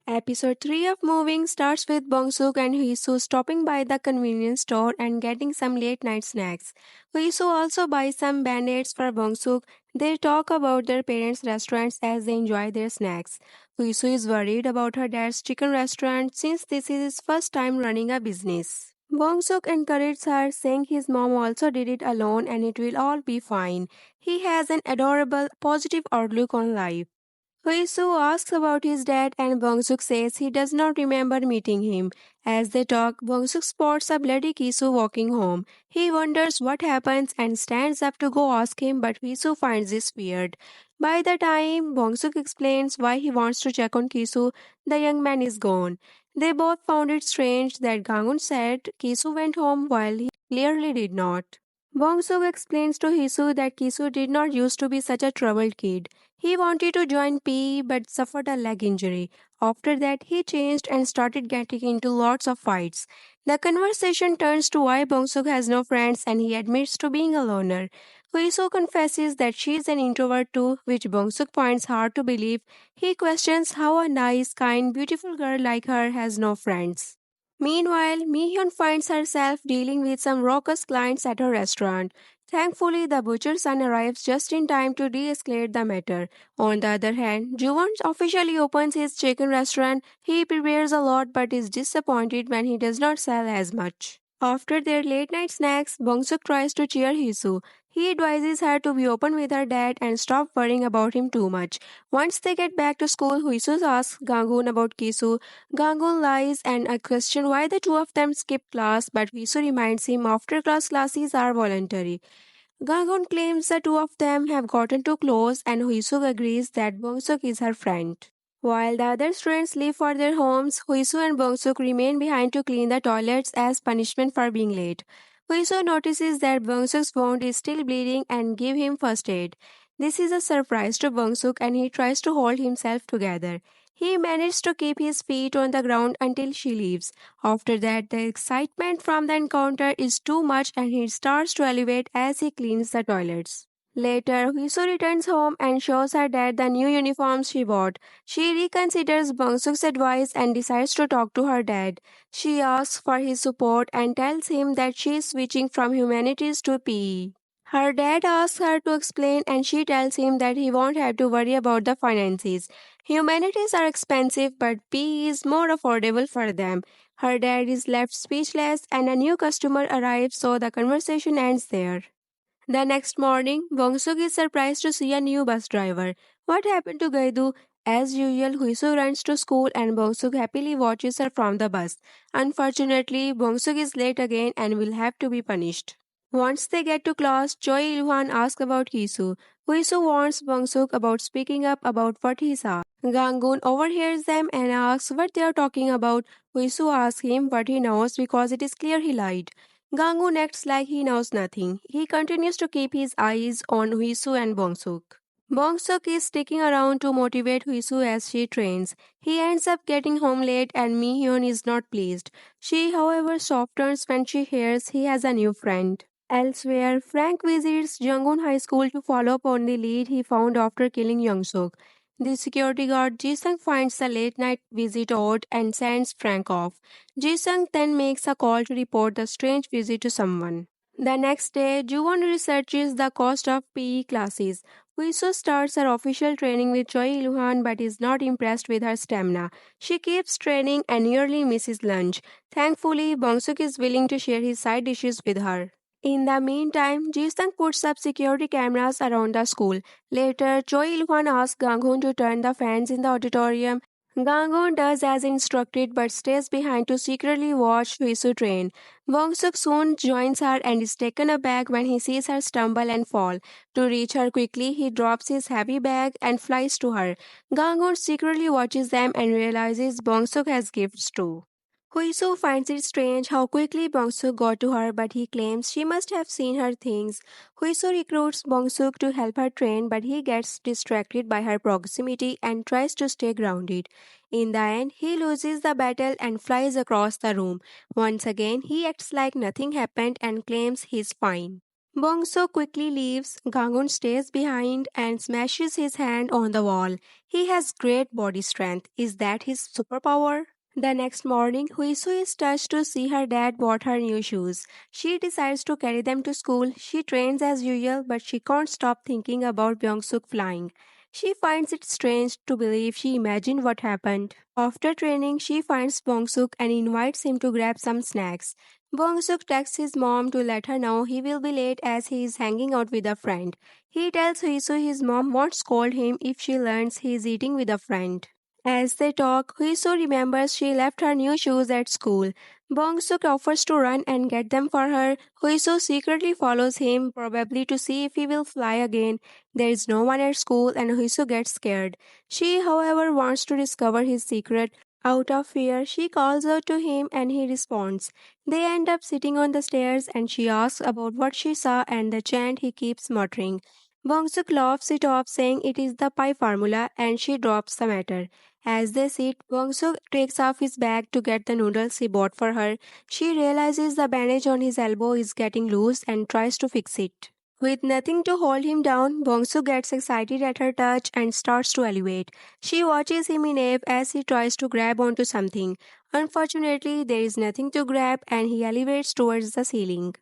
Episode 3 of Moving starts with Bongsuk and Huisu stopping by the convenience store and getting some late night snacks. Huisu also buys some band-aids for Bongsuk. They talk about their parents' restaurants as they enjoy their snacks. Huisu is worried about her dad's chicken restaurant since this is his first time running a business. Bongsuk encourages her, saying his mom also did it alone and it will all be fine. He has an adorable, positive outlook on life. Huisu asks about his dad and Bongsuk says he does not remember meeting him. As they talk, Bongsuk spots a bloody Kisu walking home. He wonders what happens and stands up to go ask him, but Kisu finds this weird. By the time Bongsuk explains why he wants to check on Kisu, the young man is gone. They both found it strange that Gangun said Kisu went home while he clearly did not. Bongsuk explains to Hisu that Kisu did not used to be such a troubled kid. He wanted to join PE but suffered a leg injury. After that, he changed and started getting into lots of fights. The conversation turns to why Bongsuk has no friends and he admits to being a loner. Huisu confesses that she is an introvert too, which Bongsuk finds hard to believe. He questions how a nice, kind, beautiful girl like her has no friends. Meanwhile, Mihyun finds herself dealing with some raucous clients at her restaurant. Thankfully, the butcher's son arrives just in time to de-escalate the matter. On the other hand, Juwon officially opens his chicken restaurant. He prepares a lot but is disappointed when he does not sell as much. After their late night snacks, Bongsuk tries to cheer Hisu. He advises her to be open with her dad and stop worrying about him too much. Once they get back to school, Huisu asks Gangun about Kisu. Gangun lies and I question why the two of them skip class, but Huisu reminds him after class classes are voluntary. Gangun claims the two of them have gotten too close and Huisuk agrees that Bongsuk is her friend. While the other students leave for their homes, Huisu and Bongsuk remain behind to clean the toilets as punishment for being late. Huisu notices that Bongsuk's wound is still bleeding and give him first aid. This is a surprise to Bongsuk and he tries to hold himself together. He manages to keep his feet on the ground until she leaves. After that, the excitement from the encounter is too much and he starts to elevate as he cleans the toilets. Later, Hisu returns home and shows her dad the new uniforms she bought. She reconsiders Bangsuk's advice and decides to talk to her dad. She asks for his support and tells him that she is switching from humanities to PE. Her dad asks her to explain and she tells him that he won't have to worry about the finances. Humanities are expensive but PE is more affordable for them. Her dad is left speechless and a new customer arrives so the conversation ends there. The next morning, Bongsuk is surprised to see a new bus driver. What happened to Gaidu? As usual, Huisu runs to school and Bongsuk happily watches her from the bus. Unfortunately, Bongsuk is late again and will have to be punished. Once they get to class, Choi Ilhan asks about Hisu. Huisu warns Bongsuk about speaking up about what he saw. Gangun overhears them and asks what they are talking about. Huisu asks him what he knows because it is clear he lied. Gangun acts like he knows nothing. He continues to keep his eyes on Huisu and Bongsuk. Bongsuk is sticking around to motivate Huisu as she trains. He ends up getting home late and Mihyun is not pleased. She, however, softens when she hears he has a new friend. Elsewhere, Frank visits Junghoon High School to follow up on the lead he found after killing Youngsuk. The security guard Jisung finds the late night visit odd and sends Frank off. Jisung then makes a call to report the strange visit to someone. The next day, Juwon researches the cost of PE classes. Huisu starts her official training with Choi Ilhan but is not impressed with her stamina. She keeps training and nearly misses lunch. Thankfully, Bongsuk is willing to share his side dishes with her. In the meantime, Jisung puts up security cameras around the school. Later, Choi Il-hwan asks Ganghoon to turn the fans in the auditorium. Ganghoon does as instructed but stays behind to secretly watch Huisu train. Bongsuk soon joins her and is taken aback when he sees her stumble and fall. To reach her quickly, he drops his heavy bag and flies to her. Ganghoon secretly watches them and realizes Bongsuk has gifts too. Huisu finds it strange how quickly Bongsuk got to her, but he claims she must have seen her things. Huisu recruits Bongsuk to help her train, but he gets distracted by her proximity and tries to stay grounded. In the end, he loses the battle and flies across the room. Once again, he acts like nothing happened and claims he's fine. Bongso quickly leaves, Gangun stays behind and smashes his hand on the wall. He has great body strength. Is that his superpower? The next morning, Huisu is touched to see her dad bought her new shoes. She decides to carry them to school. She trains as usual, but she can't stop thinking about Byung-suk flying. She finds it strange to believe she imagined what happened. After training, she finds Bong-suk and invites him to grab some snacks. Bong-suk texts his mom to let her know he will be late as he is hanging out with a friend. He tells Huisu his mom won't scold him if she learns he is eating with a friend. As they talk, Huisu remembers she left her new shoes at school. Bong-suk offers to run and get them for her. Huisu secretly follows him, probably to see if he will fly again. There is no one at school and Huisu gets scared. She, however, wants to discover his secret. Out of fear, she calls out to him and he responds. They end up sitting on the stairs and she asks about what she saw and the chant he keeps muttering. Bong-suk laughs it off, saying it is the pi formula, and she drops the matter. As they sit, Bong-suk takes off his bag to get the noodles he bought for her. She realizes the bandage on his elbow is getting loose and tries to fix it. With nothing to hold him down, Bong-suk gets excited at her touch and starts to elevate. She watches him in awe as he tries to grab onto something. Unfortunately, there is nothing to grab and he elevates towards the ceiling.